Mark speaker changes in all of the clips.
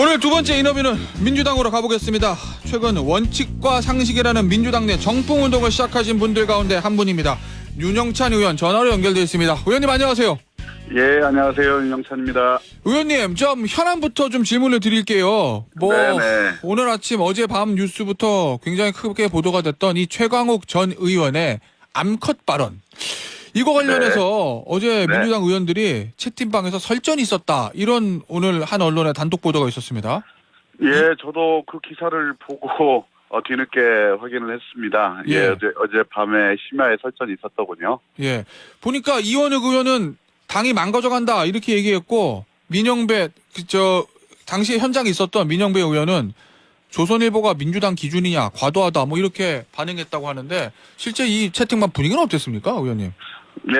Speaker 1: 오늘 두 번째 인터뷰는 민주당으로 가보겠습니다. 최근 원칙과 상식이라는 민주당 내 정풍운동을 시작하신 분들 가운데 한 분입니다. 윤영찬 의원 전화로 연결되어 있습니다. 의원님 안녕하세요.
Speaker 2: 예, 안녕하세요. 윤영찬입니다.
Speaker 1: 의원님 좀 현안부터 좀 질문을 드릴게요.
Speaker 2: 네네.
Speaker 1: 오늘 아침 어젯밤 뉴스부터 굉장히 크게 보도가 됐던 이 최광욱 전 의원의 암컷 발언. 이거 관련해서 어제
Speaker 2: 네.
Speaker 1: 민주당 의원들이 채팅방에서 설전이 있었다. 이런 오늘 한 언론의 단독 보도가 있었습니다.
Speaker 2: 예, 저도 그 기사를 보고 뒤늦게 확인을 했습니다.
Speaker 1: 예.
Speaker 2: 예, 어젯밤에 심야에 설전이 있었더군요.
Speaker 1: 예. 보니까 이원욱 의원은 당이 망가져간다 이렇게 얘기했고 민영배 당시에 현장에 있었던 민영배 의원은 조선일보가 민주당 기준이냐 과도하다 뭐 이렇게 반응했다고 하는데 실제 이 채팅방 분위기는 어땠습니까, 의원님?
Speaker 2: 네,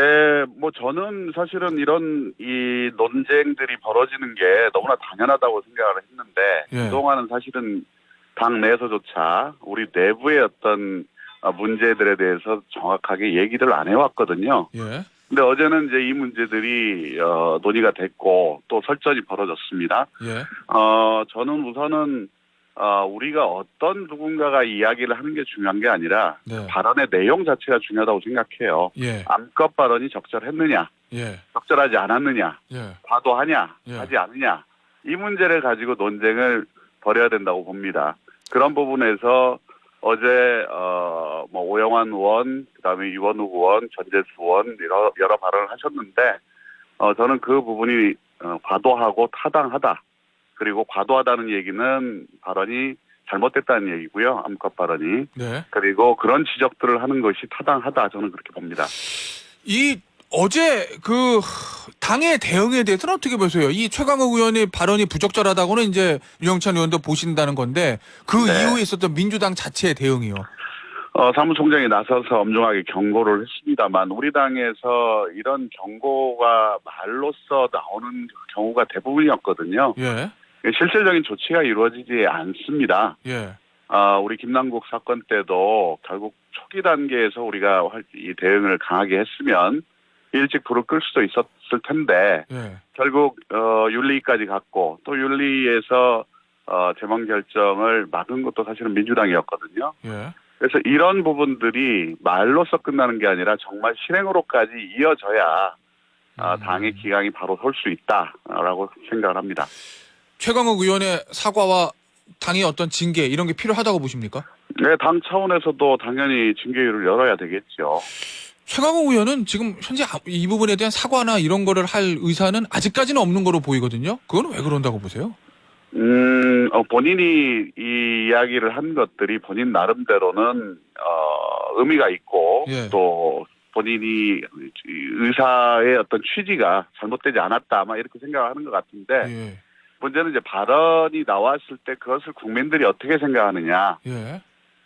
Speaker 2: 뭐 저는 사실은 이런 이 논쟁들이 벌어지는 게 너무나 당연하다고 생각을 했는데
Speaker 1: 예.
Speaker 2: 그동안은 사실은 당 내에서조차 우리 내부의 어떤 문제들에 대해서 정확하게 얘기를 안 해왔거든요.
Speaker 1: 예.
Speaker 2: 근데 어제는 이제 이 문제들이 논의가 됐고 또 설전이 벌어졌습니다.
Speaker 1: 예.
Speaker 2: 저는 우선은 우리가 어떤 누군가가 이야기를 하는 게 중요한 게 아니라
Speaker 1: 네.
Speaker 2: 발언의 내용 자체가 중요하다고 생각해요.
Speaker 1: 예.
Speaker 2: 암컷 발언이 적절했느냐,
Speaker 1: 예.
Speaker 2: 적절하지 않았느냐,
Speaker 1: 예.
Speaker 2: 과도하냐,
Speaker 1: 예.
Speaker 2: 하지 않느냐 이 문제를 가지고 논쟁을 벌여야 된다고 봅니다. 그런 부분에서 어제 뭐 오영환 의원, 그다음에 유원욱 의원, 전재수 의원 여러 발언을 하셨는데 저는 그 부분이 과도하고 타당하다. 그리고 과도하다는 얘기는 발언이 잘못됐다는 얘기고요. 암컷 발언이.
Speaker 1: 네.
Speaker 2: 그리고 그런 지적들을 하는 것이 타당하다. 저는 그렇게 봅니다.
Speaker 1: 이 어제 그 당의 대응에 대해서는 어떻게 보세요? 이 최광욱 의원의 발언이 부적절하다고는 이제 윤영찬 의원도 보신다는 건데 그
Speaker 2: 네.
Speaker 1: 이후에 있었던 민주당 자체의 대응이요.
Speaker 2: 사무총장이 나서서 엄중하게 경고를 했습니다만 우리 당에서 이런 경고가 말로써 나오는 경우가 대부분이었거든요.
Speaker 1: 예.
Speaker 2: 실질적인 조치가 이루어지지 않습니다.
Speaker 1: 예.
Speaker 2: 우리 김남국 사건 때도 결국 초기 단계에서 우리가 이 대응을 강하게 했으면 일찍 불을 끌 수도 있었을 텐데
Speaker 1: 예.
Speaker 2: 결국 윤리까지 갔고 또 윤리에서 제명 결정을 막은 것도 사실은 민주당이었거든요.
Speaker 1: 예.
Speaker 2: 그래서 이런 부분들이 말로써 끝나는 게 아니라 정말 실행으로까지 이어져야 당의 기강이 바로 설 수 있다라고 생각을 합니다.
Speaker 1: 최광욱 의원의 사과와 당의 어떤 징계 이런 게 필요하다고 보십니까?
Speaker 2: 네, 당 차원에서도 당연히 징계율을 열어야 되겠죠.
Speaker 1: 최광욱 의원은 지금 현재 이 부분에 대한 사과나 이런 거를 할 의사는 아직까지는 없는 거로 보이거든요. 그건 왜 그런다고 보세요?
Speaker 2: 본인이 이 이야기를 한 것들이 본인 나름대로는 의미가 있고
Speaker 1: 예.
Speaker 2: 또 본인이 의사의 어떤 취지가 잘못되지 않았다 아마 이렇게 생각하는 것 같은데
Speaker 1: 예.
Speaker 2: 문제는 이제 발언이 나왔을 때 그것을 국민들이 어떻게 생각하느냐,
Speaker 1: 예.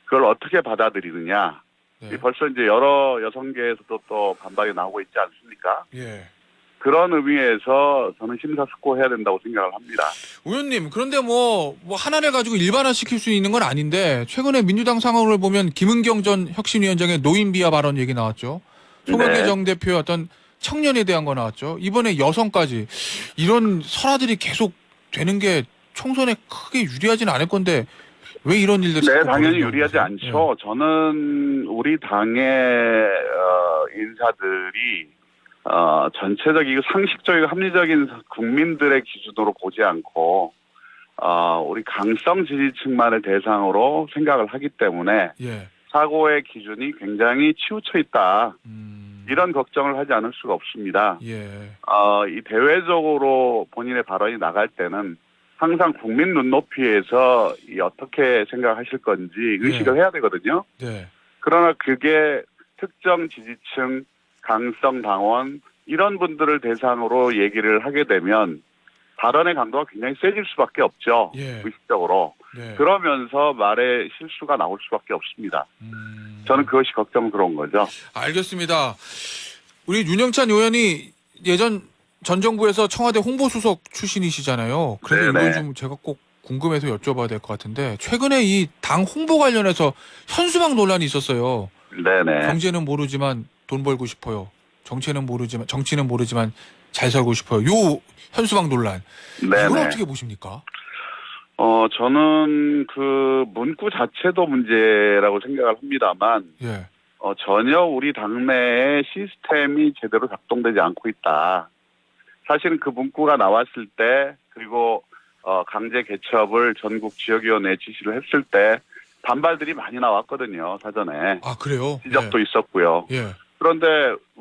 Speaker 2: 그걸 어떻게 받아들이느냐.
Speaker 1: 네.
Speaker 2: 벌써 이제 여러 여성계에서도 또 반박이 나오고 있지 않습니까?
Speaker 1: 예.
Speaker 2: 그런 의미에서 저는 심사숙고해야 된다고 생각을 합니다.
Speaker 1: 의원님, 그런데 뭐 하나를 가지고 일반화시킬 수 있는 건 아닌데 최근에 민주당 상황을 보면 김은경 전 혁신위원장의 노인 비하 발언 얘기 나왔죠. 송영길 정 대표의 어떤 청년에 대한 거 나왔죠. 이번에 여성까지 이런 설화들이 계속 되는 게 총선에 크게 유리하지는 않을 건데 왜 이런 일들이
Speaker 2: 네,
Speaker 1: 자꾸
Speaker 2: 당연히
Speaker 1: 벌어지냐고
Speaker 2: 유리하지
Speaker 1: 보세요?
Speaker 2: 않죠. 저는 우리 당의 인사들이 전체적이고 상식적이고 합리적인 국민들의 기준으로 보지 않고 우리 강성 지지층만을 대상으로 생각을 하기 때문에
Speaker 1: 예.
Speaker 2: 사고의 기준이 굉장히 치우쳐 있다. 이런 걱정을 하지 않을 수가 없습니다.
Speaker 1: 예.
Speaker 2: 이 대외적으로 본인의 발언이 나갈 때는 항상 국민 눈높이에서 어떻게 생각하실 건지 의식을 해야 되거든요.
Speaker 1: 네.
Speaker 2: 그러나 그게 특정 지지층, 강성 당원 이런 분들을 대상으로 얘기를 하게 되면 발언의 강도가 굉장히 세질 수밖에 없죠.
Speaker 1: 예.
Speaker 2: 의식적으로.
Speaker 1: 네.
Speaker 2: 그러면서 말에 실수가 나올 수밖에 없습니다. 저는 그것이 걱정스러운 거죠.
Speaker 1: 알겠습니다. 우리 윤영찬 의원이 예전 전 정부에서 청와대 홍보수석 출신이시잖아요. 그래서
Speaker 2: 네네.
Speaker 1: 이걸 좀 제가 꼭 궁금해서 여쭤봐야 될 것 같은데 최근에 이 당 홍보 관련해서 현수막 논란이 있었어요.
Speaker 2: 네네.
Speaker 1: 경제는 모르지만 돈 벌고 싶어요. 정치는 모르지만 잘 살고 싶어요. 요 현수막 논란. 이걸
Speaker 2: 네네.
Speaker 1: 어떻게 보십니까?
Speaker 2: 저는 그 문구 자체도 문제라고 생각을 합니다만,
Speaker 1: 예.
Speaker 2: 전혀 우리 당내의 시스템이 제대로 작동되지 않고 있다. 사실은 그 문구가 나왔을 때, 그리고 강제 개첩을 전국 지역위원회에 지시를 했을 때 반발들이 많이 나왔거든요, 사전에.
Speaker 1: 아, 그래요?
Speaker 2: 지적도 있었고요.
Speaker 1: 예.
Speaker 2: 그런데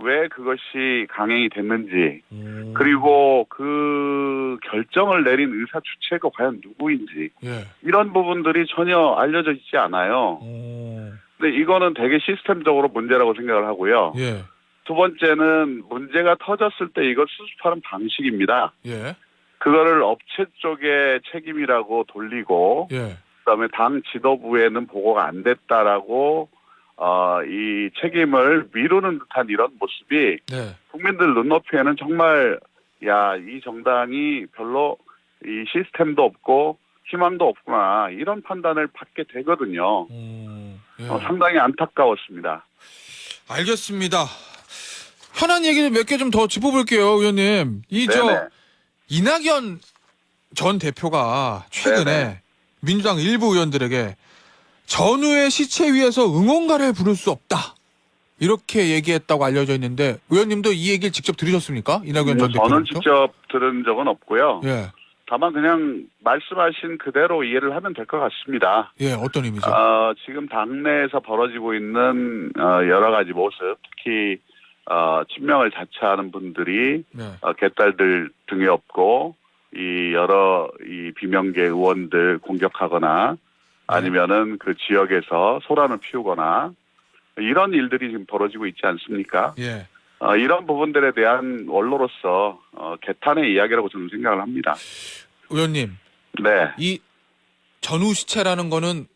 Speaker 2: 왜 그것이 강행이 됐는지,
Speaker 1: 오.
Speaker 2: 그리고 그 결정을 내린 의사 주체가 과연 누구인지,
Speaker 1: 예.
Speaker 2: 이런 부분들이 전혀 알려져 있지 않아요.
Speaker 1: 오.
Speaker 2: 근데 이거는 되게 시스템적으로 문제라고 생각을 하고요.
Speaker 1: 예.
Speaker 2: 두 번째는 문제가 터졌을 때 이걸 수습하는 방식입니다.
Speaker 1: 예.
Speaker 2: 그거를 업체 쪽의 책임이라고 돌리고,
Speaker 1: 예.
Speaker 2: 그다음에 당 지도부에는 보고가 안 됐다라고 이 책임을 미루는 듯한 이런 모습이
Speaker 1: 네.
Speaker 2: 국민들 눈높이에는 정말 이 정당이 별로 이 시스템도 없고 희망도 없구나 이런 판단을 받게 되거든요.
Speaker 1: 예.
Speaker 2: 상당히 안타까웠습니다.
Speaker 1: 알겠습니다. 현안 얘기를 몇 개 좀 더 짚어볼게요, 의원님.
Speaker 2: 네네.
Speaker 1: 이낙연 전 대표가 최근에
Speaker 2: 네네.
Speaker 1: 민주당 일부 의원들에게 전후의 시체 위에서 응원가를 부를 수 없다. 이렇게 얘기했다고 알려져 있는데 의원님도 이 얘기를 직접 들으셨습니까? 이낙연 전 대표부터?
Speaker 2: 저는 직접 들은 적은 없고요.
Speaker 1: 예.
Speaker 2: 다만 그냥 말씀하신 그대로 이해를 하면 될 것 같습니다.
Speaker 1: 예, 어떤 의미죠?
Speaker 2: 지금 당내에서 벌어지고 있는 여러 가지 모습, 특히 친명을 자처하는 분들이
Speaker 1: 네.
Speaker 2: 개딸들 등에 업고 여러 비명계 의원들 공격하거나 아니면은 그 지역에서 소란을 피우거나 이런 일들이 지금 벌어지고 있지 않습니까?
Speaker 1: 예.
Speaker 2: 이런 부분들에 대한 원로로서 개탄의 이야기라고 저는 생각을 합니다.
Speaker 1: 의원님,
Speaker 2: 네,
Speaker 1: 이 전후 시체라는 거는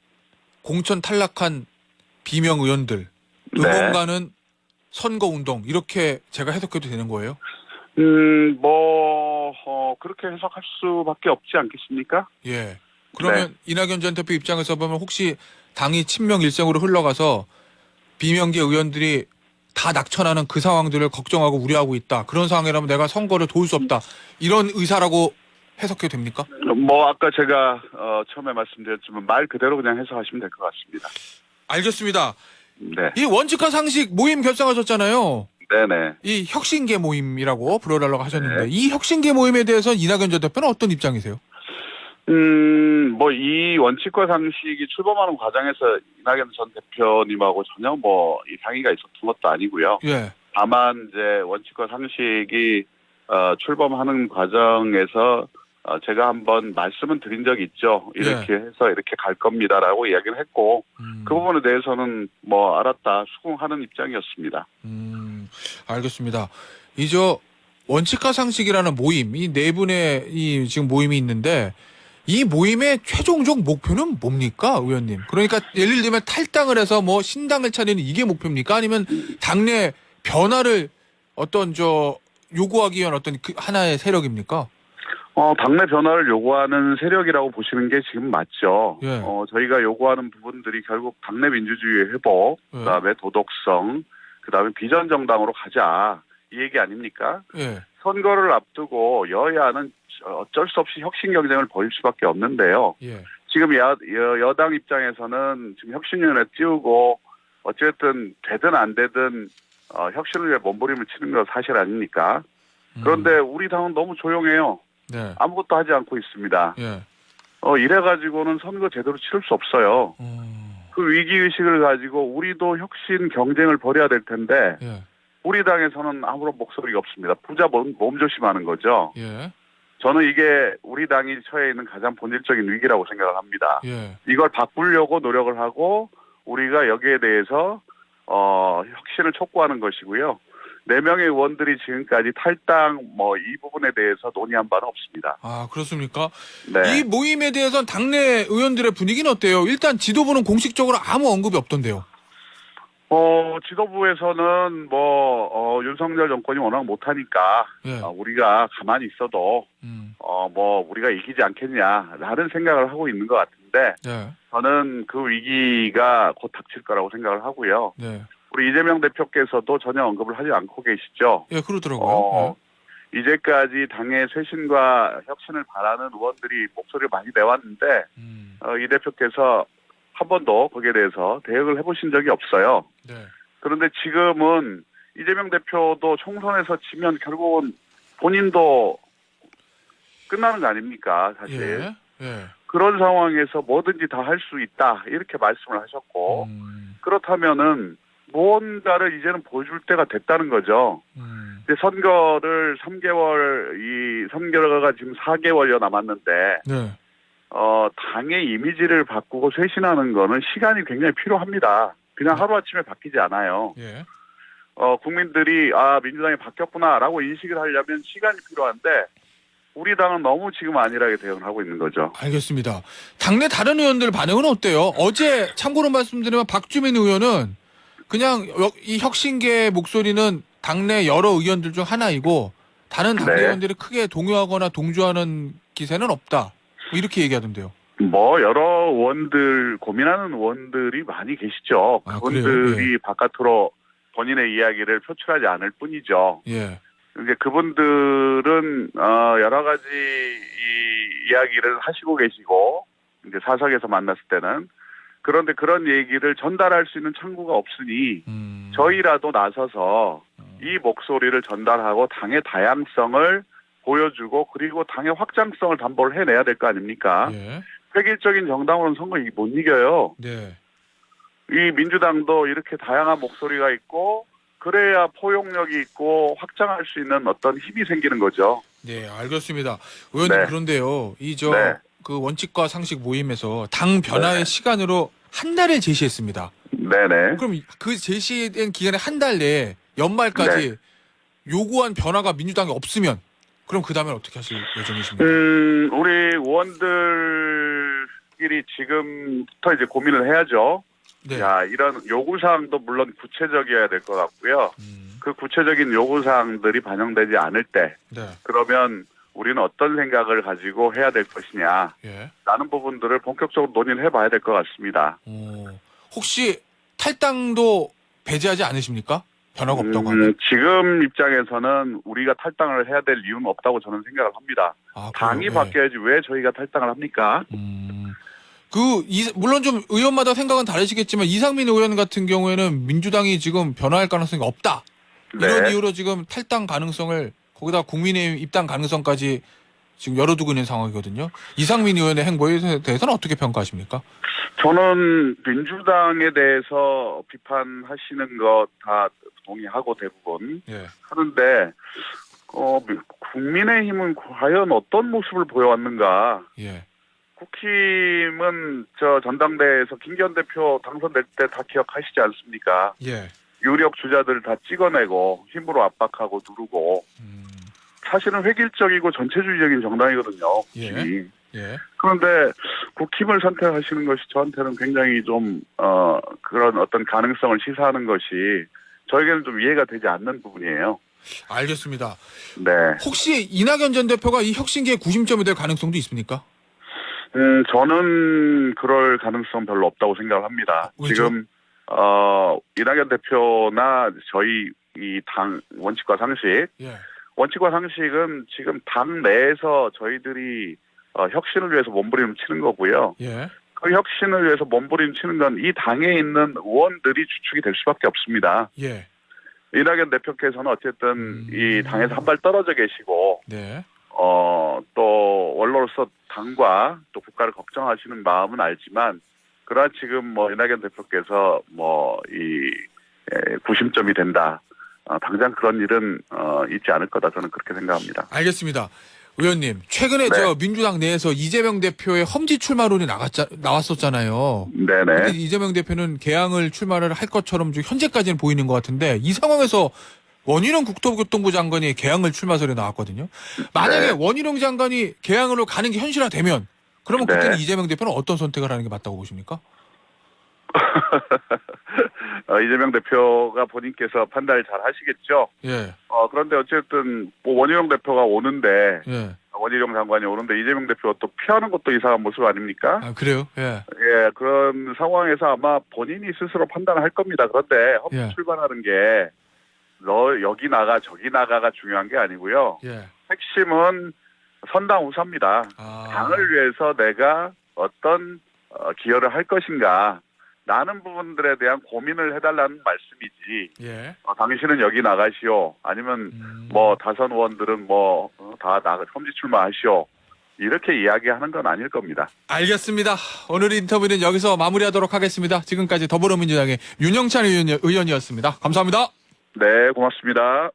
Speaker 1: 공천 탈락한 비명 의원들,
Speaker 2: 네.
Speaker 1: 응원가는 선거운동 이렇게 제가 해석해도 되는 거예요?
Speaker 2: 그렇게 해석할 수밖에 없지 않겠습니까?
Speaker 1: 예. 그러면 이낙연 전 대표 입장에서 보면 혹시 당이 친명 일색으로 흘러가서 비명계 의원들이 다 낙천하는 그 상황들을 걱정하고 우려하고 있다. 그런 상황이라면 내가 선거를 도울 수 없다. 이런 의사라고 해석해도 됩니까?
Speaker 2: 아까 제가 처음에 말씀드렸지만 말 그대로 그냥 해석하시면 될 것 같습니다.
Speaker 1: 알겠습니다.
Speaker 2: 네,
Speaker 1: 이 원칙화 상식 모임 결성하셨잖아요.
Speaker 2: 네네.
Speaker 1: 이 혁신계 모임이라고 불러달라고 하셨는데
Speaker 2: 네.
Speaker 1: 이 혁신계 모임에 대해서 이낙연 전 대표는 어떤 입장이세요?
Speaker 2: 이 원칙과 상식이 출범하는 과정에서 이낙연 전 대표님하고 전혀 이 상의가 있었던 것도 아니고요.
Speaker 1: 예.
Speaker 2: 다만 이제 원칙과 상식이 출범하는 과정에서 제가 한번 말씀은 드린 적이 있죠. 이렇게 해서 이렇게 갈 겁니다라고 이야기를 했고 그 부분에 대해서는 알았다 수긍하는 입장이었습니다.
Speaker 1: 알겠습니다. 원칙화 상식이라는 모임, 이 네 분의 지금 모임이 있는데 이 모임의 최종적 목표는 뭡니까, 의원님? 그러니까 예를 들면 탈당을 해서 신당을 차리는 이게 목표입니까? 아니면 당내 변화를 요구하기 위한 어떤 하나의 세력입니까?
Speaker 2: 당내 변화를 요구하는 세력이라고 보시는 게 지금 맞죠.
Speaker 1: 예.
Speaker 2: 저희가 요구하는 부분들이 결국 당내 민주주의의 회복,
Speaker 1: 예.
Speaker 2: 그다음에 도덕성, 그다음에 비전 정당으로 가자 이 얘기 아닙니까?
Speaker 1: 예.
Speaker 2: 선거를 앞두고 여야는 어쩔 수 없이 혁신 경쟁을 벌일 수밖에 없는데요.
Speaker 1: 예.
Speaker 2: 지금 여당 입장에서는 지금 혁신위원회 띄우고 어쨌든 되든 안 되든 혁신을 위해 몸부림을 치는 건 사실 아닙니까? 그런데 우리 당은 너무 조용해요.
Speaker 1: 네.
Speaker 2: 아무것도 하지 않고 있습니다.
Speaker 1: 예.
Speaker 2: 이래가지고는 선거 제대로 치를 수 없어요. 그 위기의식을 가지고 우리도 혁신 경쟁을 벌여야 될 텐데
Speaker 1: 예.
Speaker 2: 우리 당에서는 아무런 목소리가 없습니다. 부자 몸조심하는 거죠.
Speaker 1: 예.
Speaker 2: 저는 이게 우리 당이 처해 있는 가장 본질적인 위기라고 생각을 합니다.
Speaker 1: 예.
Speaker 2: 이걸 바꾸려고 노력을 하고 우리가 여기에 대해서 혁신을 촉구하는 것이고요. 4명의 의원들이 지금까지 탈당 이 부분에 대해서 논의한 바는 없습니다.
Speaker 1: 아, 그렇습니까?
Speaker 2: 네.
Speaker 1: 이 모임에 대해서는 당내 의원들의 분위기는 어때요? 일단 지도부는 공식적으로 아무 언급이 없던데요.
Speaker 2: 지도부에서는 윤석열 정권이 워낙 못하니까
Speaker 1: 예.
Speaker 2: 우리가 가만히 있어도 우리가 이기지 않겠냐라는 생각을 하고 있는 것 같은데
Speaker 1: 네.
Speaker 2: 저는 그 위기가 곧 닥칠 거라고 생각을 하고요.
Speaker 1: 네.
Speaker 2: 우리 이재명 대표께서도 전혀 언급을 하지 않고 계시죠.
Speaker 1: 예, 그러더라고요.
Speaker 2: 이제까지 당의 쇄신과 혁신을 바라는 의원들이 목소리를 많이 내왔는데 이 대표께서 한 번도 거기에 대해서 대응을 해보신 적이 없어요.
Speaker 1: 네.
Speaker 2: 그런데 지금은 이재명 대표도 총선에서 지면 결국은 본인도 끝나는 거 아닙니까, 사실.
Speaker 1: 예. 예.
Speaker 2: 그런 상황에서 뭐든지 다 할 수 있다 이렇게 말씀을 하셨고 그렇다면은 무언가를 이제는 보여줄 때가 됐다는 거죠. 이제 선거를 3개월, 이 선거가 지금 4개월여 남았는데
Speaker 1: 네.
Speaker 2: 당의 이미지를 바꾸고 쇄신하는 거는 시간이 굉장히 필요합니다. 그냥 하루아침에 바뀌지 않아요.
Speaker 1: 예.
Speaker 2: 국민들이 민주당이 바뀌었구나라고 인식을 하려면 시간이 필요한데 우리 당은 너무 지금 안일하게 대응을 하고 있는 거죠.
Speaker 1: 알겠습니다. 당내 다른 의원들 반응은 어때요? 어제 참고로 말씀드리면 박주민 의원은 그냥 이 혁신계의 목소리는 당내 여러 의원들 중 하나이고 다른 당내
Speaker 2: 네.
Speaker 1: 의원들이 크게 동요하거나 동조하는 기세는 없다. 뭐 이렇게 얘기하던데요.
Speaker 2: 뭐 여러 의원들 고민하는 의원들이 많이 계시죠. 그분들이
Speaker 1: 그래요? 예.
Speaker 2: 바깥으로 본인의 이야기를 표출하지 않을 뿐이죠.
Speaker 1: 예.
Speaker 2: 이제 그분들은 여러 가지 이 이야기를 하시고 계시고 이제 사석에서 만났을 때는 그런데 그런 얘기를 전달할 수 있는 창구가 없으니 저희라도 나서서 이 목소리를 전달하고 당의 다양성을 보여주고 그리고 당의 확장성을 담보를 해내야 될 거 아닙니까?
Speaker 1: 예.
Speaker 2: 획일적인 정당으로는 선거 못 이겨요.
Speaker 1: 네.
Speaker 2: 이 민주당도 이렇게 다양한 목소리가 있고 그래야 포용력이 있고 확장할 수 있는 어떤 힘이 생기는 거죠.
Speaker 1: 네, 알겠습니다. 의원님
Speaker 2: 네.
Speaker 1: 그런데요.
Speaker 2: 네.
Speaker 1: 그 원칙과 상식 모임에서 당 변화의
Speaker 2: 네.
Speaker 1: 시간으로 한 달을 제시했습니다.
Speaker 2: 네네.
Speaker 1: 그럼 그 제시된 기간에 한 달 내에 연말까지
Speaker 2: 네.
Speaker 1: 요구한 변화가 민주당에 없으면 그럼 그 다음엔 어떻게 하실 예정이십니까?
Speaker 2: 우리 의원들끼리 지금부터 이제 고민을 해야죠.
Speaker 1: 네.
Speaker 2: 야, 이런 요구사항도 물론 구체적이어야 될 것 같고요. 그 구체적인 요구사항들이 반영되지 않을 때,
Speaker 1: 네.
Speaker 2: 그러면 우리는 어떤 생각을 가지고 해야 될 것이냐,
Speaker 1: 예.
Speaker 2: 라는 부분들을 본격적으로 논의를 해봐야 될 것 같습니다.
Speaker 1: 혹시 탈당도 배제하지 않으십니까? 변화가 없다고 하면.
Speaker 2: 지금 입장에서는 우리가 탈당을 해야 될 이유는 없다고 저는 생각을 합니다.
Speaker 1: 아,
Speaker 2: 당이
Speaker 1: 그래요?
Speaker 2: 바뀌어야지 왜 저희가 탈당을 합니까?
Speaker 1: 물론 좀 의원마다 생각은 다르시겠지만 이상민 의원 같은 경우에는 민주당이 지금 변화할 가능성이 없다. 이런
Speaker 2: 네.
Speaker 1: 이유로 지금 탈당 가능성을 거기다 국민의힘 입당 가능성까지 지금 열어두고 있는 상황이거든요. 이상민 의원의 행보에 대해서는 어떻게 평가하십니까?
Speaker 2: 저는 민주당에 대해서 비판하시는 것 다 동의하고 대부분
Speaker 1: 예.
Speaker 2: 하는데 국민의힘은 과연 어떤 모습을 보여왔는가?
Speaker 1: 예.
Speaker 2: 국힘은 저 전당대회에서 김기현 대표 당선될 때 다 기억하시지 않습니까?
Speaker 1: 예.
Speaker 2: 유력 주자들 다 찍어내고 힘으로 압박하고 누르고 사실은 획일적이고 전체주의적인 정당이거든요. 국힘이.
Speaker 1: 예.
Speaker 2: 그런데 국힘을 선택하시는 것이 저한테는 굉장히 좀 그런 어떤 가능성을 시사하는 것이 저에게는 좀 이해가 되지 않는 부분이에요.
Speaker 1: 알겠습니다.
Speaker 2: 네.
Speaker 1: 혹시 이낙연 전 대표가 이 혁신계의 구심점이 될 가능성도 있습니까?
Speaker 2: 저는 그럴 가능성 별로 없다고 생각을 합니다.
Speaker 1: 왜죠?
Speaker 2: 지금 이낙연 대표나 저희 이 당 원칙과 상식,
Speaker 1: 예.
Speaker 2: 원칙과 상식은 지금 당 내에서 저희들이 혁신을 위해서 몸부림 치는 거고요.
Speaker 1: 예.
Speaker 2: 그 혁신을 위해서 몸부림 치는 건 이 당에 있는 의원들이 주축이 될 수밖에 없습니다.
Speaker 1: 예.
Speaker 2: 이낙연 대표께서는 어쨌든 이 당에서 한 발 떨어져 계시고
Speaker 1: 네.
Speaker 2: 또 원로로서 당과 또 국가를 걱정하시는 마음은 알지만 그러나 지금 뭐 이낙연 대표께서 뭐 이 구심점이 된다. 당장 그런 일은 있지 않을 거다 저는 그렇게 생각합니다.
Speaker 1: 알겠습니다. 의원님, 최근에
Speaker 2: 네.
Speaker 1: 저 민주당 내에서 이재명 대표의 험지 출마론이 나왔었잖아요. 근데
Speaker 2: 네네.
Speaker 1: 이재명 대표는 개항을 출마를 할 것처럼 좀 현재까지는 보이는 것 같은데 이 상황에서 원희룡 국토교통부 장관이 개항을 출마설이 나왔거든요. 만약에
Speaker 2: 네.
Speaker 1: 원희룡 장관이 개항으로 가는 게 현실화되면 그러면
Speaker 2: 네.
Speaker 1: 그때는 이재명 대표는 어떤 선택을 하는 게 맞다고 보십니까?
Speaker 2: 이재명 대표가 본인께서 판단을 잘 하시겠죠.
Speaker 1: 예.
Speaker 2: 그런데 어쨌든 뭐 원희룡 대표가 오는데
Speaker 1: 예.
Speaker 2: 원희룡 장관이 오는데 이재명 대표가 또 피하는 것도 이상한 모습 아닙니까?
Speaker 1: 아, 그래요? 예.
Speaker 2: 예, 그런 상황에서 아마 본인이 스스로 판단을 할 겁니다. 그런데 험지
Speaker 1: 예.
Speaker 2: 출마하는 게 너 여기 나가 저기 나가가 중요한 게 아니고요.
Speaker 1: 예.
Speaker 2: 핵심은 선당 우사입니다.
Speaker 1: 아.
Speaker 2: 당을 위해서 내가 어떤 기여를 할 것인가 라는 부분들에 대한 고민을 해달라는 말씀이지.
Speaker 1: 예.
Speaker 2: 당신은 여기 나가시오. 아니면 뭐 다선 의원들은 뭐 다 나가 험지 출마하시오. 이렇게 이야기하는 건 아닐 겁니다.
Speaker 1: 알겠습니다. 오늘 인터뷰는 여기서 마무리하도록 하겠습니다. 지금까지 더불어민주당의 윤영찬 의원이었습니다. 감사합니다.
Speaker 2: 네, 고맙습니다.